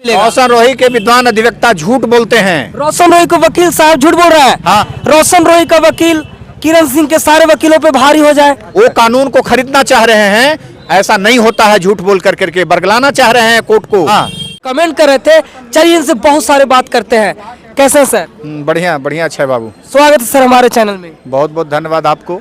रोशन रोही के विद्वान अधिवक्ता झूठ बोलते हैं। रोशन रोही को वकील साहब झूठ बोल रहा है। हाँ। रोशन रोही का वकील किरण सिंह के सारे वकीलों पे भारी हो जाए। वो कानून को खरीदना चाह रहे हैं, ऐसा नहीं होता है। झूठ बोल कर करके बरगलाना चाह रहे हैं कोर्ट को। हाँ। कमेंट कर रहे थे, चलिए इनसे बहुत सारे बात करते हैं। कैसे हैं सर? बढ़िया बढ़िया, अच्छा बाबू, स्वागत है सर हमारे चैनल में। बहुत बहुत धन्यवाद आपको।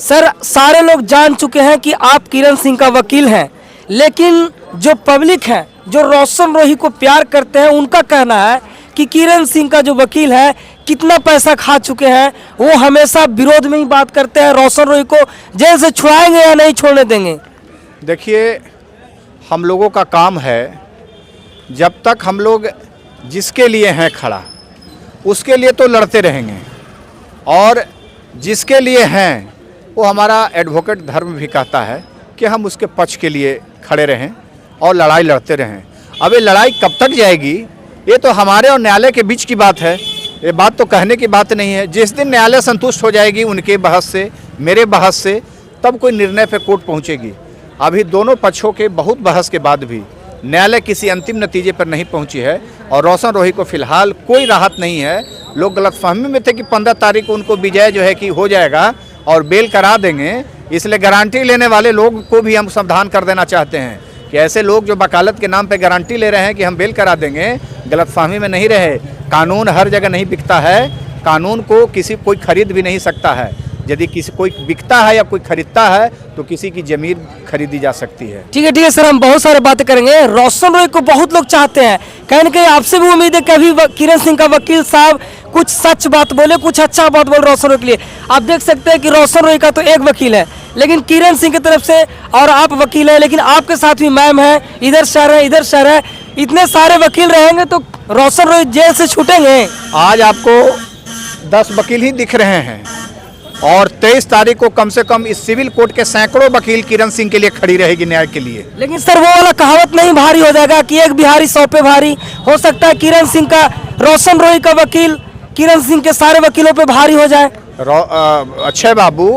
सर सारे लोग जान चुके हैं कि आप किरण सिंह का वकील हैं, लेकिन जो पब्लिक है, जो रोशन रोही को प्यार करते हैं, उनका कहना है कि किरण सिंह का जो वकील है कितना पैसा खा चुके हैं। वो हमेशा विरोध में ही बात करते हैं, रोशन रोही को जेल से छुड़ाएंगे या नहीं छोड़ने देंगे। देखिए, हम लोगों का काम है, जब तक हम लोग जिसके लिए हैं खड़ा, उसके लिए तो लड़ते रहेंगे, और जिसके लिए हैं वो हमारा एडवोकेट धर्म भी कहता है कि हम उसके पक्ष के लिए खड़े रहें और लड़ाई लड़ते रहें। अब ये लड़ाई कब तक जाएगी, ये तो हमारे और न्यायालय के बीच की बात है। ये बात तो कहने की बात नहीं है। जिस दिन न्यायालय संतुष्ट हो जाएगी उनके बहस से, मेरे बहस से, तब कोई निर्णय पे कोर्ट पहुंचेगी। अभी दोनों पक्षों के बहुत बहस के बाद भी न्यायालय किसी अंतिम नतीजे पर नहीं पहुंची है, और रोशन रोही को फिलहाल कोई राहत नहीं है। लोग गलतफहमी में थे कि 15 तारीख को उनको विजय जो है कि हो जाएगा और बेल करा देंगे, इसलिए गारंटी लेने वाले लोग को भी हम सावधान कर देना चाहते हैं कि ऐसे लोग जो वकालत के नाम पे गारंटी ले रहे हैं कि हम बेल करा देंगे, गलतफहमी में नहीं रहे। कानून हर जगह नहीं बिकता है, कानून को कोई खरीद भी नहीं सकता है। यदि किसी कोई बिकता है या कोई खरीदता है तो किसी की जमीन खरीदी जा सकती है। ठीक है सर, हम बहुत सारे बातें करेंगे। रोशन रोही को बहुत लोग चाहते हैं, कहीं ना कहीं आपसे भी उम्मीद है कि अभी किरण सिंह का वकील साहब कुछ सच बात बोले, कुछ अच्छा बात बोले रोशन रोही के लिए। आप देख सकते हैं कि रोशन रोही का तो एक वकील है, लेकिन किरण सिंह की तरफ से, और आप वकील हैं, लेकिन आपके साथ भी मैम है, इधर सर है, इधर सर है, इतने सारे वकील रहेंगे तो रोशन रोही जेल से छूटेंगे। आज आपको 10 वकील ही दिख रहे हैं, और 23 तारीख को कम से कम इस सिविल कोर्ट के सैकड़ों वकील किरण सिंह के लिए खड़ी रहेगी, न्याय के लिए। लेकिन सर वो वाला कहावत नहीं भारी हो जाएगा कि एक बिहारी 100 पे भारी? हो सकता है किरण सिंह का, रोशन रोही का वकील किरण सिंह के सारे वकीलों पे भारी हो जाए। अक्षय बाबू,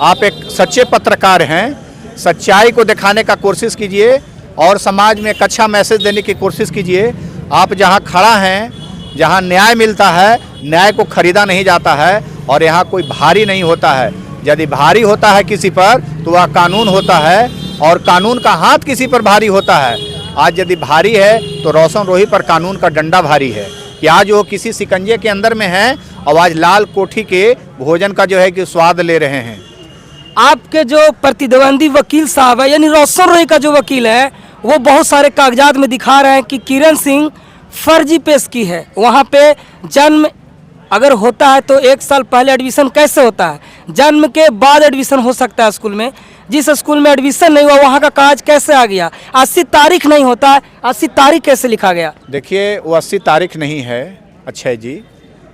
आप एक सच्चे पत्रकार हैं, सच्चाई को दिखाने का कोशिश कीजिए और समाज में एक अच्छा मैसेज देने की कोशिश कीजिए। आप जहां खड़ा हैं, जहां न्याय मिलता है, न्याय को खरीदा नहीं जाता है, और यहाँ कोई भारी नहीं होता है। यदि भारी होता है किसी पर तो वह कानून होता है, और कानून का हाथ किसी पर भारी होता है। आज यदि भारी है तो रोशन रोही पर कानून का डंडा भारी है कि आज वो किसी शिकंजे के अंदर में हैं और आज लाल कोठी के भोजन का जो है कि स्वाद ले रहे हैं। आपके जो प्रतिद्वंदी वकील साहब है, यानी रोशन रोही का जो वकील है, वो बहुत सारे कागजात में दिखा रहे हैं कि किरण सिंह फर्जी पेश की है। वहाँ पे जन्म अगर होता है तो 1 साल पहले एडमिशन कैसे होता है, जन्म के बाद एडमिशन हो सकता है स्कूल में, जिस स्कूल में एडमिशन नहीं हुआ वहाँ का कागज कैसे आ गया? 80 तारीख नहीं होता है, 80 तारीख कैसे लिखा गया? देखिए, वो 80 तारीख नहीं है अक्षय जी,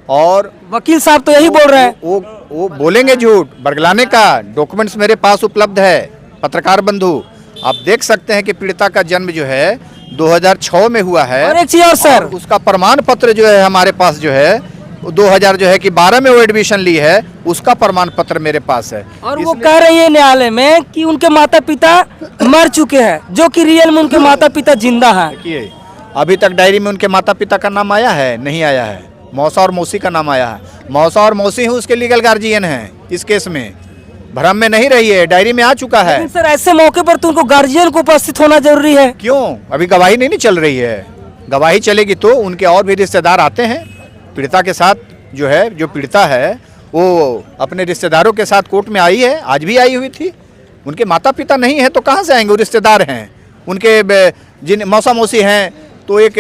और वकील साहब तो यही बोल रहे हैं। वो बोलेंगे झूठ। बरगलाने का डॉक्यूमेंट्स मेरे पास उपलब्ध है, पत्रकार बंधु। आप देख सकते हैं कि पीड़िता का जन्म जो है 2006 में हुआ है, और एक चीज और सर, उसका प्रमाण पत्र जो है हमारे पास जो है 2000 जो है कि 12 में वो एडमिशन ली है, उसका प्रमाण पत्र मेरे पास है। और वो कह रही है न्यायालय में कि उनके माता पिता मर चुके हैं, जो कि रियल में उनके माता पिता जिंदा हैं। देखिए, अभी तक डायरी में उनके माता पिता का नाम आया है? नहीं आया है। मौसा और मौसी का नाम आया है। मौसा और मौसी ही उसके लीगल गार्जियन हैं इस केस में, भ्रम में नहीं रही है, डायरी में आ चुका है। लेकिन सर ऐसे मौके पर तो उनको गार्जियन को उपस्थित होना जरूरी है। क्यों? अभी गवाही नहीं चल रही है। गवाही चलेगी तो उनके और भी रिश्तेदार आते हैं पीड़िता के साथ। जो है, जो पीड़िता है वो अपने रिश्तेदारों के साथ कोर्ट में आई है, आज भी आई हुई थी। उनके माता पिता नहीं है तो कहाँ से आएंगे? वो रिश्तेदार हैं उनके, जिन मौसा मौसी हैं तो एक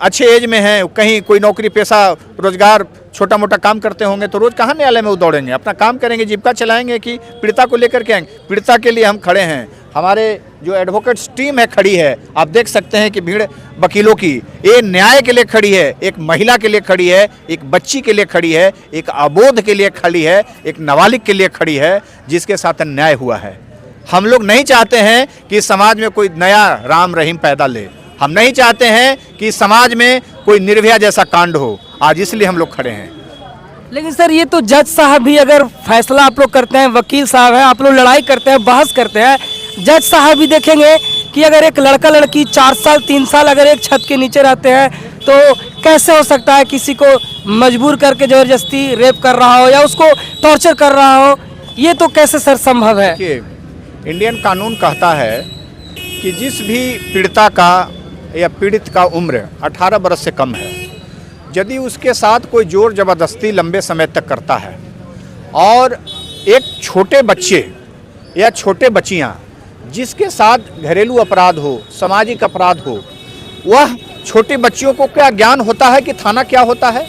अच्छे एज में हैं, कहीं कोई नौकरी पेशा रोजगार छोटा मोटा काम करते होंगे, तो रोज कहाँ न्यायालय में वो दौड़ेंगे? अपना काम करेंगे, जीविका चलाएंगे, कि पीड़िता को लेकर के आएंगे? पीड़िता के लिए हम खड़े हैं, हमारे जो एडवोकेट्स टीम है खड़ी है। आप देख सकते हैं कि भीड़ वकीलों की ये न्याय के लिए खड़ी है, एक महिला के लिए खड़ी है, एक बच्ची के लिए खड़ी है, एक अबोध के लिए खड़ी है, एक नाबालिग के लिए खड़ी है, जिसके साथ अन्याय हुआ है। हम लोग नहीं चाहते हैं कि समाज में कोई नया राम रहीम पैदा ले। हम नहीं चाहते हैं कि समाज में कोई निर्भया जैसा कांड हो। आज इसलिए हम लोग खड़े हैं। लेकिन सर ये तो जज साहब भी अगर फैसला आप लोग करते हैं, वकील साहब हैं, आप लोग लड़ाई करते हैं, बहस करते हैं, जज साहब भी देखेंगे कि अगर एक लड़का लड़की 4 साल 3 साल अगर एक छत के नीचे रहते हैं तो कैसे हो सकता है किसी को मजबूर करके ज़बरदस्ती रेप कर रहा हो या उसको टॉर्चर कर रहा हो, ये तो कैसे सर संभव है? देखिए, इंडियन कानून कहता है कि जिस भी पीड़िता का या पीड़ित का उम्र 18 बरस से कम है, यदि उसके साथ कोई जोर ज़बरदस्ती लंबे समय तक करता है और एक छोटे बच्चे या छोटे बच्चियां जिसके साथ घरेलू अपराध हो, सामाजिक अपराध हो, वह छोटी बच्चियों को क्या ज्ञान होता है कि थाना क्या होता है,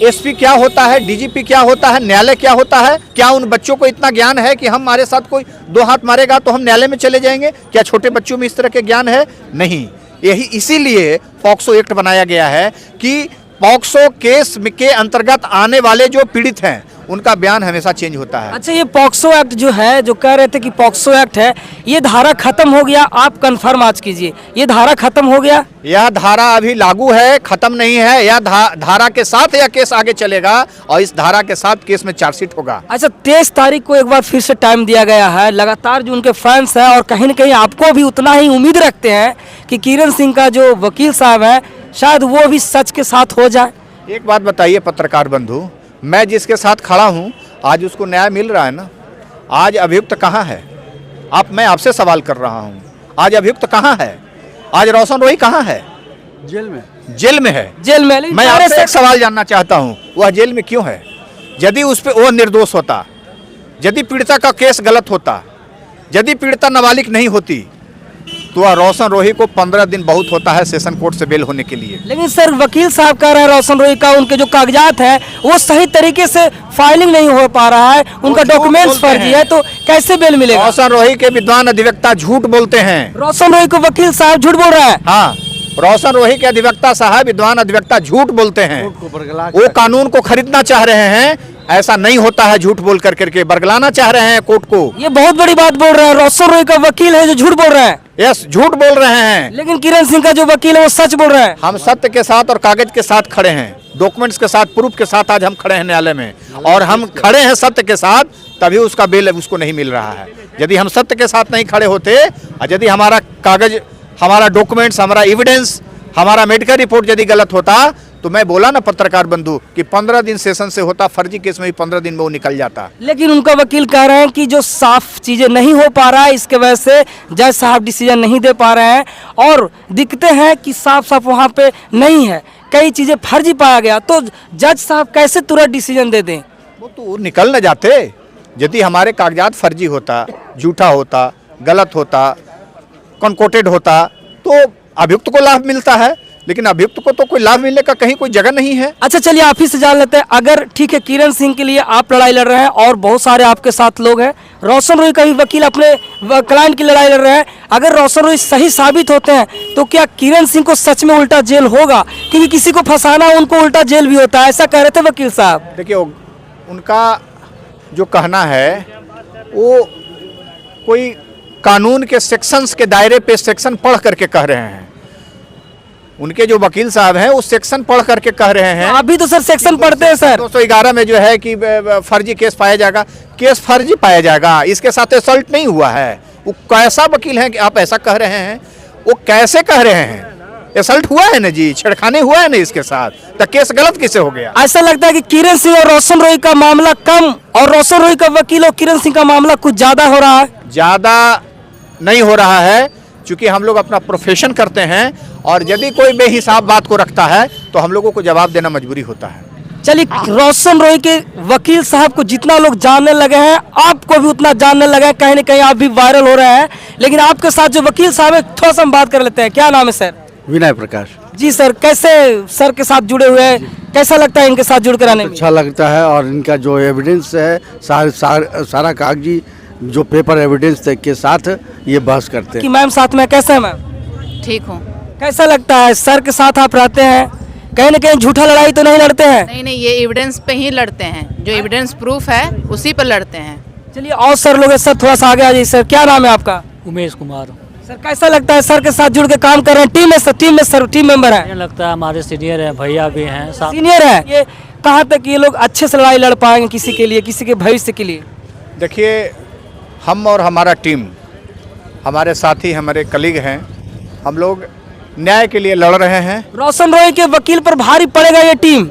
एसपी क्या होता है, डीजीपी क्या होता है, न्यायालय क्या होता है? क्या उन बच्चों को इतना ज्ञान है कि हमारे साथ कोई 2 हाथ मारेगा तो हम न्यायालय में चले जाएंगे? क्या छोटे बच्चों में इस तरह के ज्ञान है? नहीं। यही इसीलिए पॉक्सो एक्ट बनाया गया है कि पॉक्सो केस के अंतर्गत आने वाले जो पीड़ित हैं उनका बयान हमेशा चेंज होता है। अच्छा, ये पॉक्सो एक्ट जो है, जो कह रहे थे कि पॉक्सो एक्ट है, ये धारा खत्म हो गया, आप कंफर्म आज कीजिए, ये धारा खत्म हो गया? यह धारा अभी लागू है, खत्म नहीं है। यह धारा के साथ यह केस आगे चलेगा और इस धारा के साथ केस में चार्जशीट होगा। अच्छा, 23 तारीख को एक बार फिर से टाइम दिया गया है। लगातार जो उनके फैंस हैं और कहीं न कहीं आपको भी उतना ही उम्मीद रखते हैं कि किरण सिंह का जो वकील साहब है शायद वो भी सच के साथ हो जाए। एक बात बताइए पत्रकार बंधु, मैं जिसके साथ खड़ा हूं आज उसको न्याय मिल रहा है ना? आज अभियुक्त कहाँ है? मैं आपसे सवाल कर रहा हूं, आज अभियुक्त कहाँ है? आज रोशन रोही कहाँ है? जेल में। जेल में है। जेल में। मैं आपसे एक सवाल जानना चाहता हूं, वह जेल में क्यों है? यदि उस पे वो निर्दोष होता, यदि पीड़िता का केस गलत होता, यदि पीड़िता नाबालिग नहीं होती, तो वह रोशन रोही को 15 दिन बहुत होता है सेशन कोर्ट से बेल होने के लिए। लेकिन सर वकील साहब कह रहे हैं रोशन रोही का उनके जो कागजात हैं वो सही तरीके से फाइलिंग नहीं हो पा रहा है, उनका डॉक्यूमेंट्स फर्जी है, तो कैसे बेल मिलेगा? रोशन रोही के विद्वान अधिवक्ता झूठ बोलते हैं। रोशन रोही को वकील साहब झूठ बोल रहा है? हाँ, रोशन रोही के अधिवक्ता साहब, विद्वान अधिवक्ता झूठ बोलते हैं। वो कानून को खरीदना चाह रहे हैं, ऐसा नहीं होता है। झूठ बोल करके बरगलाना चाह रहे हैं कोर्ट को। ये बहुत बड़ी बात बोल रहे हैं, रोशन रोही का वकील है जो झूठ बोल रहा है। यस, झूठ बोल रहे हैं। लेकिन किरण सिंह का जो वकील है वो सच बोल रहा है। हम सत्य के साथ और कागज के साथ खड़े हैं, डॉक्यूमेंट्स के साथ, प्रूफ के साथ आज हम खड़े हैं न्यायालय में, और हम खड़े हैं सत्य के साथ, तभी उसका बेल उसको नहीं मिल रहा है। यदि हम सत्य के साथ नहीं खड़े होते और यदि हमारा कागज, हमारा डॉक्यूमेंट्स, हमारा एविडेंस, हमारा मेडिकल रिपोर्ट यदि गलत होता तो मैं बोला ना पत्रकार बंधु कि 15 दिन सेशन से होता, फर्जी केस में भी 15 दिन में वो निकल जाता। लेकिन उनका वकील कह रहे हैं कि जो साफ चीजें नहीं हो पा रहा है, इसके वजह से जज साहब डिसीजन नहीं दे पा रहे हैं और दिखते हैं कि साफ साफ वहाँ पे नहीं है, कई चीजें फर्जी पाया गया, तो जज साहब कैसे तुरंत डिसीजन दे दें? वो तो निकल न जाते। यदि हमारे कागजात फर्जी होता, झूठा होता, गलत होता, कॉन्कोटेड होता, तो अभियुक्त को लाभ मिलता है, लेकिन अभियुक्त को तो कोई लाभ मिलने का कहीं कोई जगह नहीं है। अच्छा, चलिए आप ही से जान लेते हैं, अगर ठीक है किरण सिंह के लिए आप लड़ाई लड़ रहे हैं और बहुत सारे आपके साथ लोग हैं, रोशन रोही का भी वकील अपने क्लाइंट की लड़ाई लड़ रहे हैं, अगर रोशन रोही सही साबित होते हैं तो क्या किरण सिंह को सच में उल्टा जेल होगा? क्योंकि किसी को फंसाना उनको उल्टा जेल भी होता है, ऐसा कह रहे थे वकील साहब। देखिए, उनका जो कहना है वो कोई कानून के सेक्शंस के दायरे पे सेक्शन पढ़ करके कह रहे हैं। उनके जो वकील साहब हैं वो सेक्शन पढ़ करके कह रहे हैं। अभी तो सर सेक्शन पढ़ते हैं सर। 211 में जो है कि फर्जी केस पाया जाएगा, केस फर्जी पाया जाएगा, इसके साथ असल्ट नहीं हुआ है। वो कैसा वकील है कि आप ऐसा कह रहे हैं? वो कैसे कह रहे हैं? असल्ट हुआ है ना जी, छेड़खानी हुआ है ना इसके साथ, तो केस गलत कैसे हो गया? ऐसा लगता है कि किरण सिंह और रोशन रोही का मामला कम और रोशन रोही का वकील और किरण सिंह का मामला कुछ ज्यादा हो रहा है। ज्यादा नहीं हो रहा है, क्योंकि हम लोग अपना प्रोफेशन करते हैं और यदि कोई बेहिसाब बात को रखता है तो हम लोगों को जवाब देना मजबूरी होता है। चलिए, रोशन रोही के वकील साहब को जितना लोग जानने लगे हैं, आपको भी उतना जानने लगे हैं, कहीं ना कहीं आप भी वायरल हो रहे हैं। लेकिन आपके साथ जो वकील साहब है, थोड़ा सा हम बात कर लेते हैं। क्या नाम है सर? विनय प्रकाश जी सर, कैसे सर के साथ जुड़े हुए हैं, कैसा लगता है इनके साथ जुड़ कर आने में? अच्छा लगता है, और इनका जो एविडेंस है सारा कागजी जो पेपर एविडेंस के साथ ये बहस करते कि हैं। मैम साथ में कैसे हैं मैम? ठीक हूँ। कैसा लगता है सर के साथ आप रहते हैं, कहीं ना कहीं झूठा लड़ाई तो नहीं लड़ते हैं? नहीं नहीं, ये एविडेंस पे ही लड़ते हैं, जो एविडेंस प्रूफ है उसी पर लड़ते हैं। चलिए, और सर लोग सर थोड़ा सा आगे आ जाइए। सर क्या नाम है आपका? उमेश कुमार। सर कैसा लगता है सर के साथ जुड़ के काम कर रहे हैं? टीम मेंबर है, मुझे लगता है हमारे सीनियर है, भैया भी हैं, सीनियर है। ये कहाँ तक ये लोग अच्छे से लड़ाई लड़ पाएंगे किसी के लिए, किसी के भविष्य के लिए? देखिए, हम और हमारा टीम हमारे साथी हमारे कलीग हैं, हम लोग न्याय के लिए लड़ रहे हैं। रोशन रॉय के वकील पर भारी पड़ेगा ये टीम।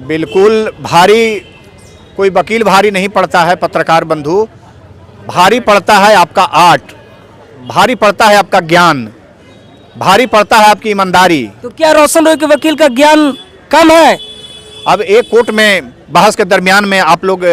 बिल्कुल भारी, कोई वकील भारी नहीं पड़ता है पत्रकार बंधु, भारी पड़ता है आपका आर्ट, भारी पड़ता है आपका ज्ञान, भारी पड़ता है आपकी ईमानदारी। तो क्या रोशन रॉय के वकील का ज्ञान कम है? अब एक कोर्ट में बहस के दरमियान में आप लोग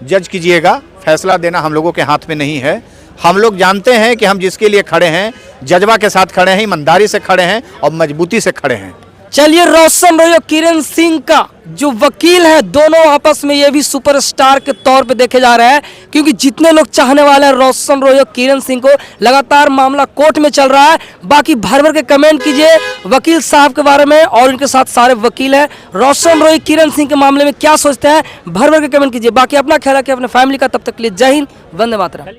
जज कीजिएगा, फैसला देना हम लोगों के हाथ में नहीं है। हम लोग जानते हैं कि हम जिसके लिए खड़े हैं, जज्बा के साथ खड़े हैं, ईमानदारी से खड़े हैं और मजबूती से खड़े हैं। चलिए, रोशन रॉय और किरण सिंह का जो वकील है, दोनों आपस में ये भी सुपरस्टार के तौर पे देखे जा रहे हैं, क्योंकि जितने लोग चाहने वाले हैं रोशन रॉय और किरण सिंह को, लगातार मामला कोर्ट में चल रहा है। बाकी भर भर के कमेंट कीजिए वकील साहब के बारे में, और इनके साथ सारे वकील हैं। रोशन रॉय किरण सिंह के मामले में क्या सोचते हैं, भर भर के कमेंट कीजिए। बाकी अपना ख्याल रखिए, अपने फैमिली का। तब तक के लिए जय हिंद, वंदे मातरम।